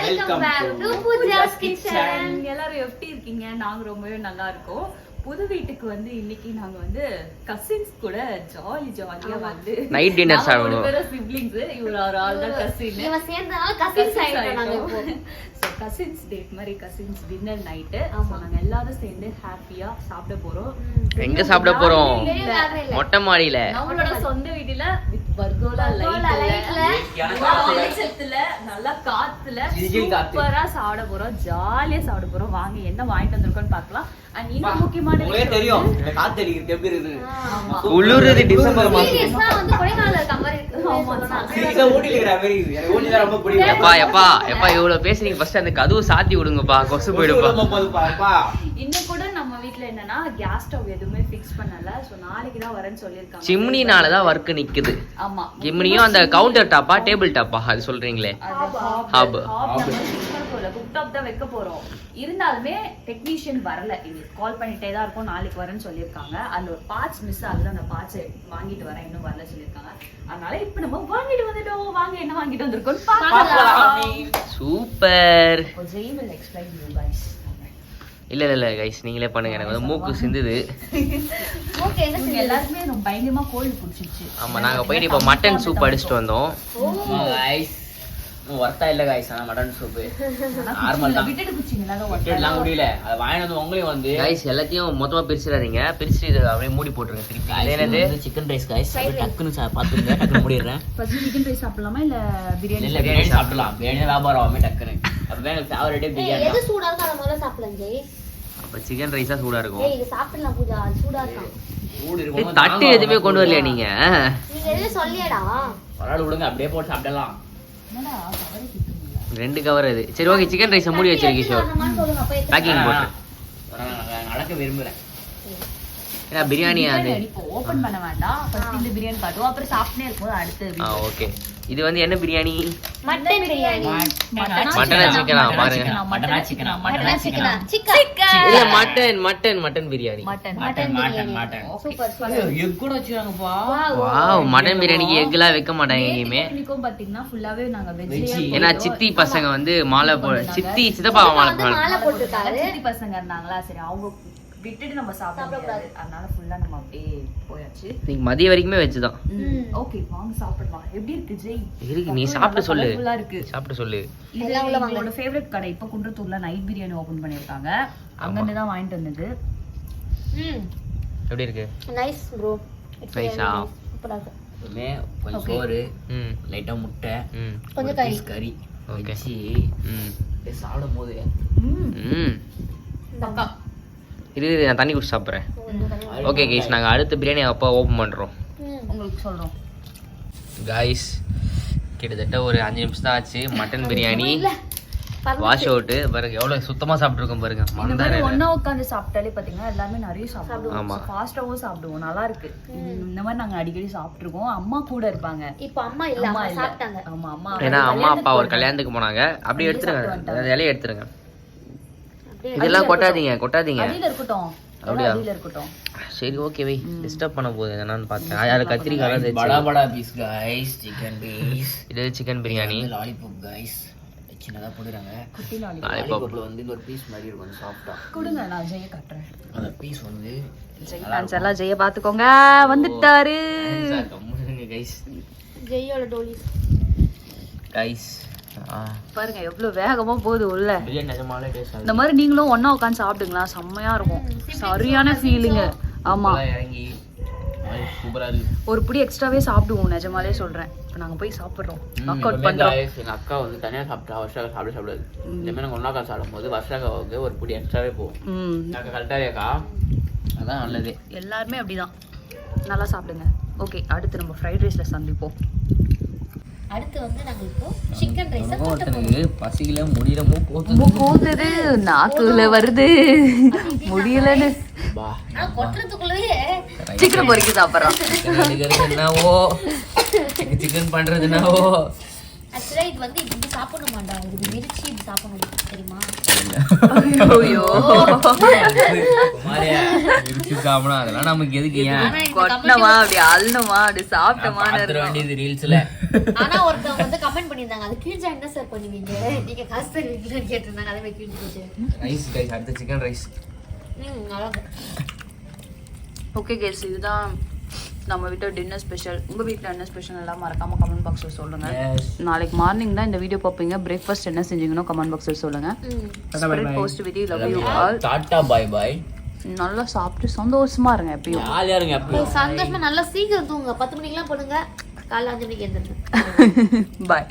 Welcome to Pooja's kitchen. எல்லாரும் எப்படி இருக்கீங்க? நாங்க ரொம்பவே நல்லா இருக்கோம். புது வீட்டுக்கு வந்து இன்னைக்கு நாங்க வந்து கசின்ஸ் கூட ஜாலியா வந்து நைட் டின்னர் சாப்பிடுவோம். வேற சிப்லிங்ஸ் இவர ஆல் த கசின் இவ சேர்ந்தனால கசின்ஸ் ஆயிட்டோம் நாங்க இப்போ. சோ கசின்ஸ் டேட் மாதிரி கசின்ஸ் டின்னர் நைட். நாங்க எல்லாரும் சேர்ந்து ஹாப்பியா சாப்பிட போறோம். எங்க சாப்பிட போறோம்? மொட்டை மாடியில. நம்மளோட சொந்த வீட்டுல வித் பர்கோலா லைட்ல வெளிச்சத்துல நல்லா காத்துல சூப்பரா சாப்பிட போறோம். ஜாலியா சாப்பிட போறோம். வாங்க என்ன வாங்கிட்டு வந்திருக்கோம்னு பார்க்கலாம். அண்ட் இன்னும் முக்கியமான தெரியும் காத்து அடிக்கிறது எப்படி இருக்குது. குளிருது டிசம்பர் மாசம். சீரியஸா வந்து கொடைக்கானல்ல இருக்க மாதிரி இருக்கு. சீரியஸா ஊட்டில இருக்கிற மாதிரி இருக்குது. எனக்கு ஊட்டில ரொம்ப பிடிக்கும். எப்பா இவ்வளவு பேசுறீங்க. ஃபர்ஸ்ட் அந்த கதவு சாத்தி விடுங்கப்பா, கொசு போயிடுப்பா. இன்னும் கூட நம்ம வீட்ல என்னன்னா கேஸ் ஸ்டவ் எதுவுமே ஃபிக்ஸ் பண்ணல. சோ நாளைக்கு தான் வரேன்னு சொல்லிருக்காங்க. சிம்னினால தான் வர்க் நிக்குது. ஆமா, சிம்னியும் அந்த கவுண்டர் டாப்பா டேபிள் டாப்பா அது சொல்றீங்களே, ஹப் குக் டாப் தான் வைக்க போறோம். இருந்தாலுமே டெக்னீஷியன் வரல. இது கால் பண்ணிட்டே தான் இருக்கும். நாளைக்கு வரேன்னு சொல்லிருக்காங்க. அந்த ஒரு பார்ட்ஸ் மிஸ் ஆகுது. அந்த பார்ட்ஸ் வாங்கிட்டு வரேன், இன்னும் வரல சொல்லிருக்காங்க. அதனால இப்ப நம்ம வாங்கிட்டு வந்துட்டோம். வாங்க என்ன வாங்கிட்டு வந்திருக்கோம் பார்க்கலாம். Super. Jai will explain you guys. இல்ல கைஸ் நீங்களே பண்ணுங்க. எனக்கு வந்து மூக்கு சிந்துது. ஓகே என்ன இவங்க எல்லாருமே ரொம்ப பயங்கரமா கோல்டு பிடிச்சிருச்சு. ஆமா, நாங்க போயிட்டு இப்ப மட்டன் சூப் அடிச்சிட்டு வந்தோம். गाइस வர்த்தா இல்ல गाइस. ஆனா மட்டன் சூப் நார்மல் தான். விட்டுட்டு குச்சிங்களா? விட்டுடலாம் முடியல. அது வாங்கிட்டு வந்து உங்களையும் வந்து கைஸ் எல்லாத்தையும் மொத்தமா பிரிச்சிடாதீங்க. பிரிச்சு இதை அப்படியே மூடி போட்டுருங்க திருப்பி. என்னது சிக்கன் ரைஸ் गाइस. டக்குன்னு பாத்துங்க, டக்குன்னு மூடிறேன். ஃபர்ஸ்ட் சிக்கன் ரைஸ் சாப்பிடலாமா இல்ல பிரியாணி? இல்ல பிரியாணி சாப்பிடலாம். பிரியாணி வியாபாரம் ஆமே டக்குன்னு. அதுதான் எனக்கு ஃபேவரட்டே பிரியாணி. எது சூடா இருக்கா அத முதல்ல சாப்பிடலாம் ஜெய். அப்ப சிக்கன் ரைஸா சூடா இருக்கும். ஏய் இது சாப்பிடலாம் பூஜா, அது சூடா இருக்கும். சூடு இருக்கும். தட்டு எதுவுமே கொண்டு வரலையா நீங்க? நீங்க எதுவும் சொல்லியடா. பரவாயில்ல விடுங்க, அப்படியே போட்டு சாப்பிடலாம். என்னடா கவரை கிட்டுங்களா? 2 கவர் இது. சரி ஓகே, சிக்கன் ரைஸ் மூடி வச்சிருக்கீங்க. கிஷோர் சொல்லுங்க அப்ப பேக்கிங் போட்டு. நடக்க விரும்புறேன். ஏன்னா பிரியாணி அது இப்போ ஓபன் பண்ண வேண்டாம். ஃபர்ஸ்ட் இந்த பிரியாணி காட்டுவோம், அப்புறம் சாப்பிட்டே இருக்கும்போது அடுத்து ஓகே. இது வந்து என்ன பிரியாணி? மட்டன் பிரியாணி. மட்டனா சிக்கனா பாருங்க. மட்டனா சிக்கனா? மட்டன் சிக்கனா? சிக்கன். இல்ல mutton biryani. Mutton biryani. Super super. Egg கூட வச்சிருக்காங்கப்பா. வாவ், மட்டன் பிரியாணிக்கு எக்லாம் வைக்க மாட்டாங்க எங்கேயுமே. இன்னைக்கும் பாத்தீங்கன்னா ஃபுல்லாவே நாங்க வெஜ்ஜியே. ஏன்னா சித்தி பசங்க வந்து மாலை சித்தப்பா மாலை மாலை போட்டுட்டாரு. சித்தி பசங்க இருந்தாங்களா, சரி அவங்க விட்டுட்டு நம்ம சாப்பிட முடியாது. அதனால ஃபுல்லா நம்ம அப்படியே போயாச்சு. நீங்க மதிய வரைக்குமே வச்சுதான். ஓகே வாங்க சாப்பிடலாம். எப்படி இருக்கு ஜெய்? இருக்கு, நீ சாப்பிட்டு சொல்லு. ஃபுல்லா இருக்கு. சாப்பிட்டு சொல்லு. இதெல்லாம் உள்ள வாங்களோட ஃபேவரட் கடை. இப்போ குன்றத்தூர்ல நைட் பிரியாணி ஓபன் பண்ணிருக்காங்க. அங்க இருந்து தான் வாங்கிட்டு வந்தது. எப்படி இருக்கு? Nice bro. நைஸா? சூப்பரா இருக்கு. கொஞ்சம் சோறு, ம் லைட்டா முட்டை, கொஞ்சம் கறி ஓகே. வச்சு ம் சாப்பிடும் போது ம் பக்கா. இது நான் தண்ணி குடிச்சு சாப்பிட்றேன். ஓகே கைஸ், நாங்கள் அடுத்த பிரியாணி அப்போ ஓப்பன் பண்ணுறோம். உங்களுக்கு சொல்றோம் கைஸ், கிட்டத்தட்ட ஒரு 5 நிமிஷம் தான் ஆச்சு. மட்டன் பிரியாணி வாஷ் அவுட்டு பாருங்க, எவ்வளோ சுத்தமாக சாப்பிட்ருக்கோம் பாருங்க. இந்த மாதிரி ஒண்ணா உட்காந்து சாப்பிட்டாலே பாத்தீங்கன்னா எல்லாமே நிறைய சாப்பிடுவோம். ஆமா. ஃபாஸ்டாவும் சாப்பிடுவோம். நல்லா இருக்கு. இந்த மாதிரி நாங்க அடிக்கடி சாப்பிட்டுருக்கோம். அம்மா கூட இருப்பாங்க. இப்போ அம்மா இல்ல, அம்மா இல்ல. சாப்பிட்டாங்க. ஆமா, அம்மா ஏன்னா அம்மா அப்பா ஒரு கல்யாணத்துக்கு போனாங்க. அப்படியே எடுத்துருங்க, இலையை எடுத்துருங்க. இதெல்லாம் கொட்டாதீங்க. அடியில இருக்கட்டும். அப்படியா? அடியில இருக்கட்டும். சரி ஓகே வை, டிஸ்டர்ப் பண்ண போகுது என்னன்னு பார்த்தேன். அது கத்திரிக்காய் படா படா பீஸ் गाइस. Chicken piece. இது சிக்கன் பிரியாணி. Lollipop guys. சின்னதா போடுறாங்க. குட்டி லாலிபாப். லாலிபாப்ல வந்து இந்த ஒரு பீஸ் மாதிரி இருக்கும், சாஃப்ட்டா. கொடுங்க, நான் ஜெய காட்டுறேன். அந்த பீஸ் வந்து ஜெய் ஃபேன்ஸ் எல்லாம் ஜெய பாத்துக்கோங்க. வந்துட்டாரு गाइस. ஜெயோட டோலி. गाइस பாருங்க எவ்வளவு வேகமா போகுது உள்ள. பிரியாணி நிஜமாலே டேஸ்ட் இந்த மாதிரி நீங்களும் ஒண்ணா உட்காந்து சாப்பிடுங்களா, செம்மையா இருக்கும். சரியான ஃபீலிங். ஆமா, இறங்கி சூப்பரா இருக்கு. ஒரு புடி எக்ஸ்ட்ராவே சாப்பிடுவோம். நிஜமாலே சொல்றேன். இப்போ நாங்க போய் சாப்பிடுறோம். ஒர்க் அவுட் பண்றோம். எங்க அக்கா வந்து தனியா சாப்பிட்டா வருஷாக சாப்பிடாது. இந்த மாதிரி நாங்கள் ஒன்னாக்கா சாப்பிடும் போது வருஷாக்காவுக்கு ஒரு புடி எக்ஸ்ட்ராவே போகும். அக்கா கரெக்டாக அதான் நல்லது. எல்லாருமே அப்படிதான். நல்லா சாப்பிடுங்க. ஓகே, அடுத்து நம்ம ஃப்ரைட் ரைஸ்ல சந்திப்போம். அடுத்து வந்து நாங்க இப்போ சிக்கன் ரைஸ் போட்டு போறோம். பசியில முடியலமோ கூத்துது, நாக்குல வருது, முடியலன்னு பா. ஆனா கொட்டுறதுக்குள்ளவே சிக்கன் பொரிக்க சாப்பிடுறோம். என்னவோ சிக்கன் பண்றது என்னவோ. ஆக்சுவலா இது வந்து இப்படி சாப்பிடணுமாண்டா, இது மிரிச்சி இப்படி சாப்பிடணும் தெரியுமா? ஐயோ குமாரியா இருக்கு சாப்பிடணும். அதெல்லாம் நமக்கு எதுக்கு? ஏன் கொட்டனமா அப்படி அள்ளணுமா அப்படி சாப்பிட்டோமா வேண்டியது ரீல்ஸ்ல. ஆனா ஒருத்தவங்க வந்து கமெண்ட் பண்ணியிருந்தாங்க அது கிழிஞ்சா என்ன சார் பண்ணுவீங்க நீங்க காசு தருவீங்களான்னு கேட்டிருந்தாங்க அதே மாதிரி கிழிஞ்சு போச்சு ரைஸ் கைஸ் அடுத்த சிக்கன் ரைஸ் நல்லா ஓகே கேஸ் இதுதான் நம்ம வீட்டோட டின்னர் ஸ்பெஷல். உங்கள் வீட்டில் என்ன ஸ்பெஷல் எல்லாம் மறக்காமல் கமெண்ட் பாக்ஸில் சொல்லுங்கள். நாளைக்கு மார்னிங் தான் இந்த வீடியோ பார்ப்பீங்க. பிரேக்ஃபாஸ்ட் என்ன செஞ்சீங்கன்னு கமெண்ட் பாக்ஸில் சொல்லுங்கள். Post with love you all. Tata bye bye. நல்லா சாப்பிட்டு சந்தோஷமா இருங்க. எப்பயும் ஜாலியாக இருங்க. எப்பயும் சந்தோஷமா நல்லா சீக்கிரம் தூங்க. 10 மணிக்கெல்லாம் போடுங்க. காலைல 5 மணிக்கு எழுந்திருங்க. பாய்.